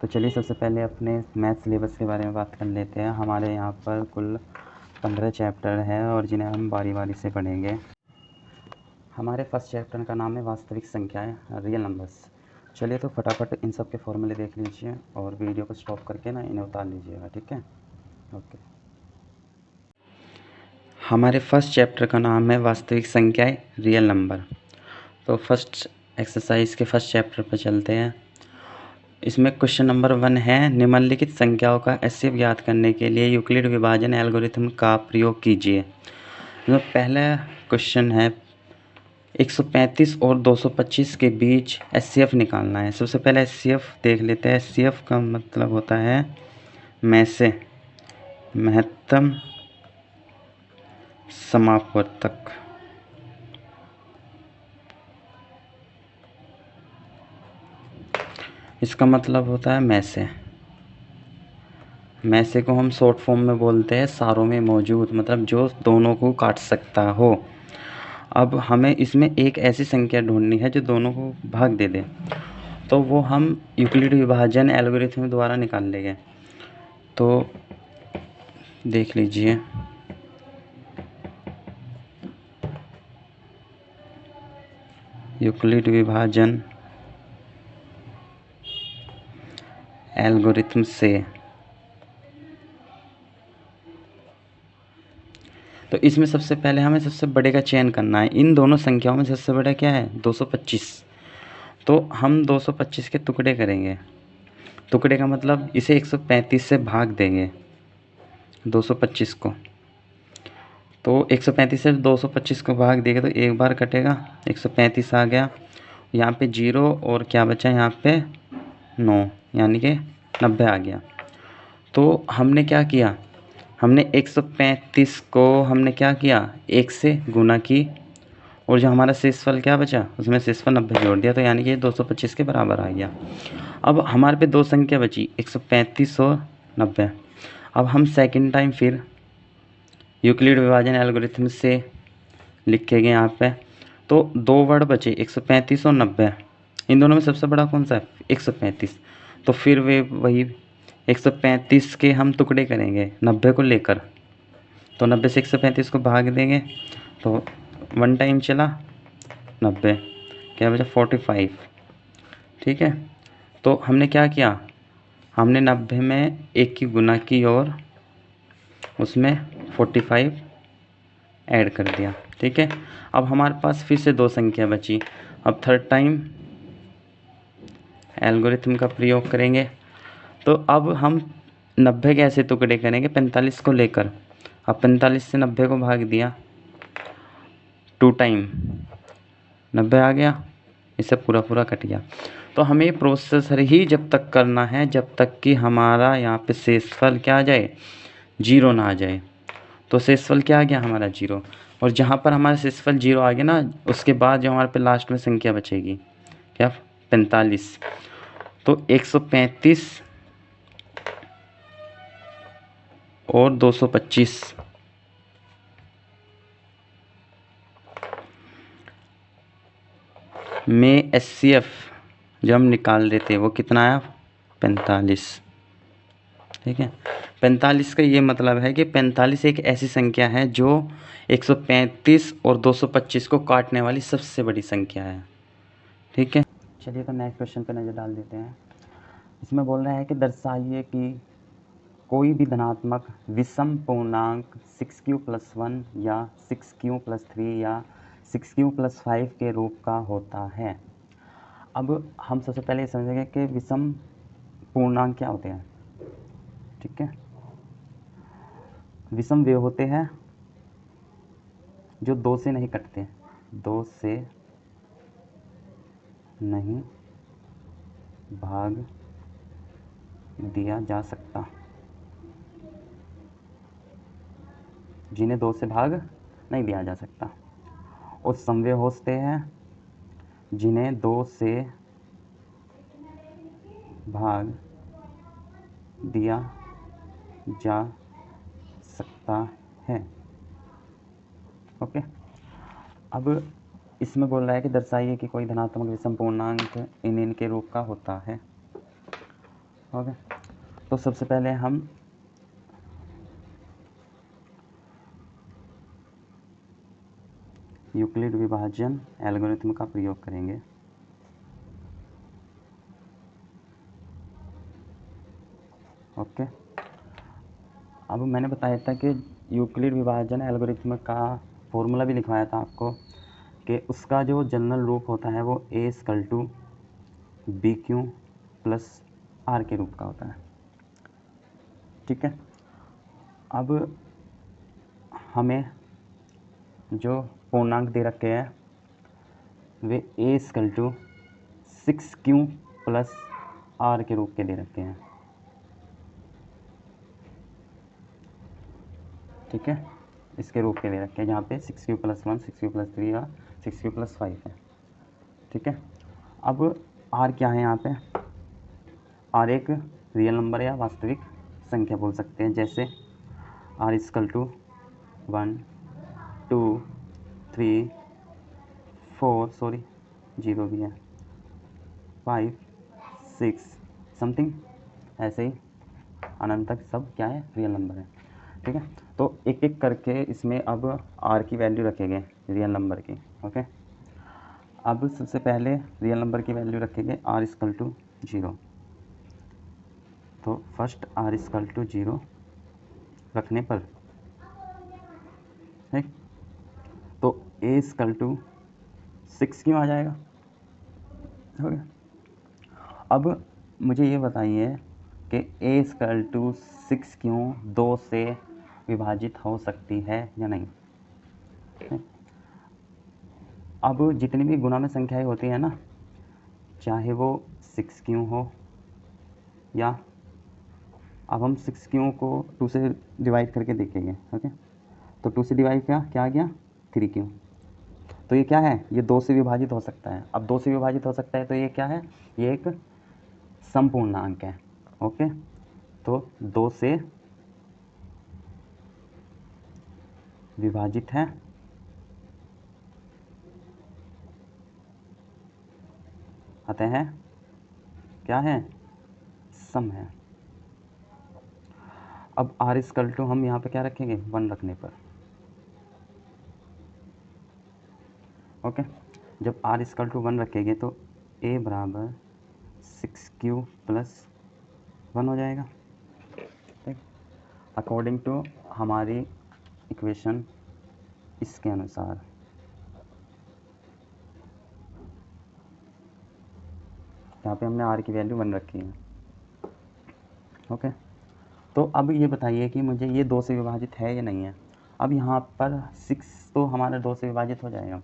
तो चलिए सबसे पहले अपने मैथ सिलेबस के बारे में बात कर लेते हैं। हमारे यहाँ पर कुल 15 चैप्टर हैं और जिन्हें हम बारी बारी से पढ़ेंगे। हमारे फर्स्ट चैप्टर का नाम है वास्तविक संख्याएं, रियल नंबर्स। चलिए तो फटाफट इन सब के फॉर्मूले देख लीजिए और वीडियो को स्टॉप करके ना इन्हें उतार लीजिएगा, ठीक है। ओके, हमारे फर्स्ट चैप्टर का नाम है वास्तविक संख्याएं, रियल नंबर। तो फर्स्ट एक्सरसाइज के फर्स्ट चैप्टर पर चलते हैं। इसमें क्वेश्चन नंबर 1 है, निम्नलिखित संख्याओं का एचसीएफ ज्ञात करने के लिए यूक्लिड विभाजन एल्गोरिथम का प्रयोग कीजिए। तो पहला क्वेश्चन है 135 और 225 के बीच एचसीएफ निकालना है। सबसे पहले एचसीएफ देख लेते हैं। एचसीएफ का मतलब होता है में से महत्तम समापवर्तक। इसका मतलब होता है में से को हम शॉर्ट फॉर्म में बोलते हैं सारों में मौजूद, मतलब जो दोनों को काट सकता हो। अब हमें इसमें एक ऐसी संख्या ढूंढनी है जो दोनों को भाग दे दे, तो वो हम यूक्लिड विभाजन एल्गोरिथम द्वारा निकाल लेंगे। तो देख लीजिए, यूक्लिड विभाजन एल्गोरिथम से तो इसमें सबसे पहले हमें सबसे बड़े का चयन करना है। इन दोनों संख्याओं में सबसे बड़ा क्या है? 225। तो हम 225 के टुकड़े करेंगे। टुकड़े का मतलब इसे 135 से भाग देंगे 225 को। तो 135 से 225 को भाग देंगे तो एक बार कटेगा, 135 आ गया। यहाँ पे 0 और क्या बचा? यहाँ पे 9, यानी कि 90 आ गया। तो हमने क्या किया? हमने 135 को हमने क्या किया? 1 से गुना की और जो हमारा शेषफल क्या बचा उसमें शेषफल 90 जोड़ दिया, तो यानी कि 225 के बराबर आ गया। अब हमारे पे दो संख्या बची 135 और 90। अब हम सेकंड टाइम फिर यूक्लिड विभाजन एल्गोरिथम से लिखेंगे यहाँ पे। तो दो वर्ड बचे 135 और 90। इन दोनों में सबसे बड़ा कौन सा है? 135। तो फिर वे वही 135 के हम टुकड़े करेंगे 90 को लेकर। तो 90 से 135 को भाग देंगे तो 1 टाइम चला 90, क्या बचा? 45। ठीक है, तो हमने क्या किया? हमने 90 में 1 की गुना की और उसमें 45 ऐड कर दिया। ठीक है, अब हमारे पास फिर से दो संख्या बची। अब थर्ड टाइम एल्गोरिथम का प्रयोग करेंगे। तो अब हम 90 के ऐसे टुकड़े करेंगे 45 को लेकर। अब 45 से 90 को भाग दिया 2 टाइम, 90 आ गया, इससे पूरा पूरा कट गया। तो हमें प्रोसेसर ही जब तक करना है जब तक कि हमारा यहाँ पे शेषफल क्या आ जाए? 0 ना आ जाए। तो शेषफल क्या आ गया? हमारा 0। और जहाँ पर हमारा शेषफल 0 आ गया ना, उसके बाद जो हमारे पे लास्ट में संख्या बचेगी क्या? 45। तो 135 और 225 में एचसीएफ जो हम निकाल देते हैं वो कितना आया? 45। ठीक है, 45 का ये मतलब है कि 45 एक ऐसी संख्या है जो 135 और 225 को काटने वाली सबसे बड़ी संख्या है। ठीक है, चलिए तो नेक्स्ट क्वेश्चन पे नज़र डाल देते हैं। इसमें बोल रहा है कि दर्शाइए कि कोई भी धनात्मक विषम पूर्णांक 6q+1 या 6q+3 या 6q+5 के रूप का होता है। अब हम सबसे पहले समझेंगे कि विषम पूर्णांक क्या होते हैं। ठीक है, विषम वे होते हैं जो 2 से नहीं कटते, 2 से नहीं भाग दिया जा सकता, जिन्हें 2 से भाग नहीं दिया जा सकता। और समव्य होते हैं जिन्हें 2 से भाग दिया जा सकता है। ओके, अब इसमें बोल रहा है कि दर्शाइए कि कोई धनात्मक विषम पूर्णांक इनके रूप का होता है। ओके, तो सबसे पहले हम यूक्लिड विभाजन एल्गोरिथम का प्रयोग करेंगे। ओके, अब मैंने बताया था कि यूक्लिड विभाजन एल्गोरिथम का फॉर्मूला भी लिखवाया था आपको कि उसका जो जनरल रूप होता है वो a=bq प्लस r के रूप का होता है। ठीक है, अब हमें जो पूर्णांक दे रखे हैं वे a=6q प्लस r के रूप के दे रखे हैं। ठीक है, इसके रूप के दे रखे हैं जहाँ पे 6q प्लस 1, 6q प्लस 3 या 6q प्लस 5 है। ठीक है, अब r क्या है यहाँ पे? r एक रियल नंबर या वास्तविक संख्या बोल सकते हैं, जैसे r = 1 2 3 4 सॉरी 0 भी है 5 6 समथिंग, ऐसे ही अनंत तक सब क्या है? रियल नंबर है। ठीक है, तो एक एक करके इसमें अब r की वैल्यू रखेंगे रियल नंबर की। ओके, अब सबसे पहले रियल नंबर की वैल्यू रखेंगे r = 0। तो फर्स्ट r = 0 रखने पर ठीक, तो a = 6 क्यों आ जाएगा? हो गया। अब मुझे ये बताइए कि a = 6 क्यों 2 से विभाजित हो सकती है या नहीं? अब जितनी भी गुणा में संख्याएं होती हैं ना, चाहे वो 6 क्यों हो या अब हम 6 क्यों को 2 से डिवाइड करके देखेंगे। ओके, तो 2 से डिवाइड क्या आ गया? 3 क्यों। तो ये क्या है? ये 2 से विभाजित हो सकता है। अब 2 से विभाजित हो सकता है तो ये क्या है? ये एक समपूर्णांक है। ओके, तो 2 से विभाजित है अतः क्या है? सम है। अब r = हम यहाँ पे क्या रखेंगे? 1 रखने पर। ओके, जब r = 1 रखेंगे तो a = 6q प्लस 1 हो जाएगा। ठीक, अकॉर्डिंग टू हमारी इक्वेशन इसके अनुसार। यहाँ पे हमने r की वैल्यू 1 रखी है। ओके, तो अब ये बताइए कि मुझे ये 2 से विभाजित है या नहीं है। अब यहाँ पर 6 तो हमारा 2 से विभाजित हो जाएगा,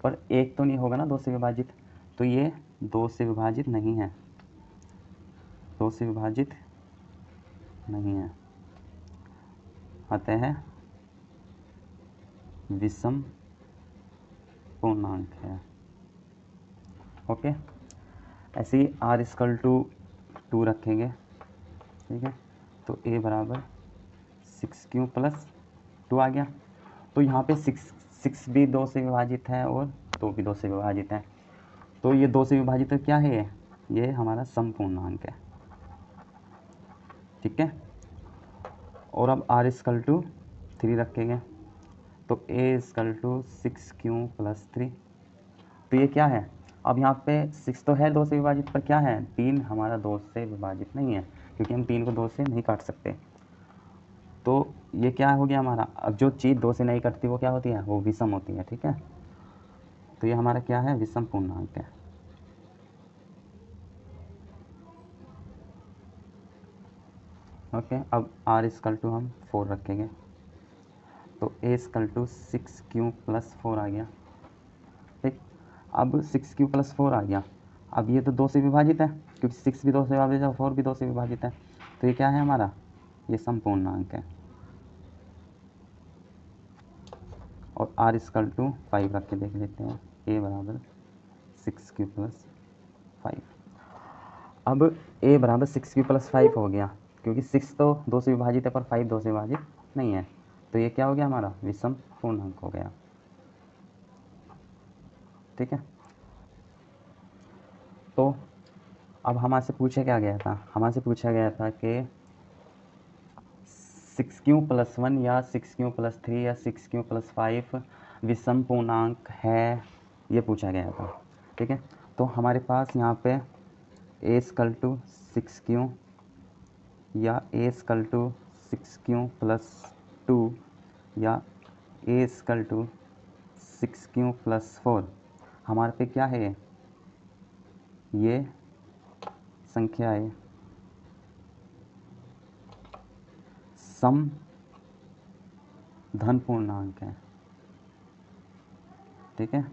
पर 1 तो नहीं होगा ना 2 से विभाजित, तो ये 2 से विभाजित नहीं है, 2 से विभाजित नहीं है, अतः विषम पूर्णांक है। ओके, ऐसे ही r = 2 रखेंगे। ठीक है, तो a = 6q प्लस 2 आ गया। तो यहाँ पे 6 भी 2 से विभाजित है और 2 भी 2 से विभाजित है, तो ये 2 से विभाजित तो क्या है? ये हमारा समपूर्णांक है। ठीक है, और अब r = 3 रखेंगे, तो a = 6q प्लस 3। तो ये क्या है? अब यहाँ पे 6 तो है 2 से विभाजित, पर क्या है? 3 हमारा 2 से विभाजित नहीं है, क्योंकि हम 3 को 2 से नहीं काट सकते। तो ये क्या हो गया हमारा? अब जो चीज़ 2 से नहीं कटती वो क्या होती है? वो विषम होती है। ठीक है, तो ये हमारा क्या है? विषम पूर्णांक है। ओके, अब r = हम 4 रखेंगे, तो a = 6q प्लस 4 आ गया। ठीक, अब 6q प्लस 4 आ गया। अब ये तो 2 से विभाजित है, क्योंकि 6 भी 2 से विभाजित है, 4 भी 2 से विभाजित है, तो ये क्या है हमारा? ये समपूर्णांक है। और r = 5 रख के देख लेते हैं, a = 6q प्लस 5। अब a = 6q प्लस 5 हो गया, क्योंकि 6 तो 2 से विभाजित है पर 5 2 से विभाजित नहीं है, तो ये क्या हो गया हमारा? विषम पूर्णांक हो गया। ठीक है, तो अब हमसे पूछा क्या गया था, हमसे पूछा गया था कि 6q+1 या 6q+3 या 6q+5 विषम पूर्णांक है, ये पूछा गया था। ठीक है, तो हमारे पास यहाँ पे a=6q या a=6q+2 या a=6q+4 हमारे पे क्या है, ये संख्याएं सम धन पूर्णांक है। ठीक है,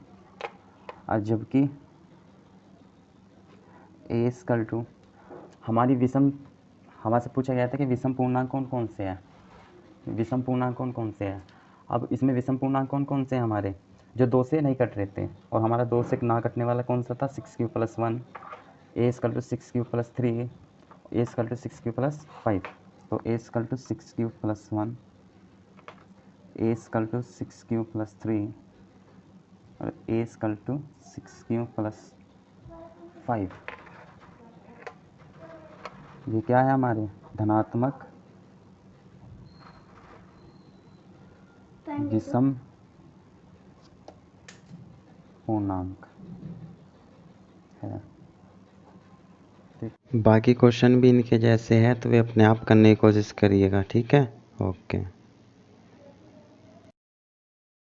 और जबकि a= हमारी विषम, हमारे पूछा गया था कि विषम पूर्णांक कौन कौन से हैं, विषम पूर्णांक कौन कौन से हैं। अब इसमें विषम पूर्णांक कौन कौन से हैं हमारे, जो 2 से नहीं कट रहे थे, और हमारा 2 से ना कटने वाला कौन सा था, 6q+1, a=6q+3, a=6q+5। तो a=6q+1, a=6q+3 और a=6q+5, ये क्या है हमारे धनात्मक विषम पूर्णांक है। बाकी क्वेश्चन भी इनके जैसे हैं तो वे अपने आप करने की कोशिश करिएगा। ठीक है, ओके।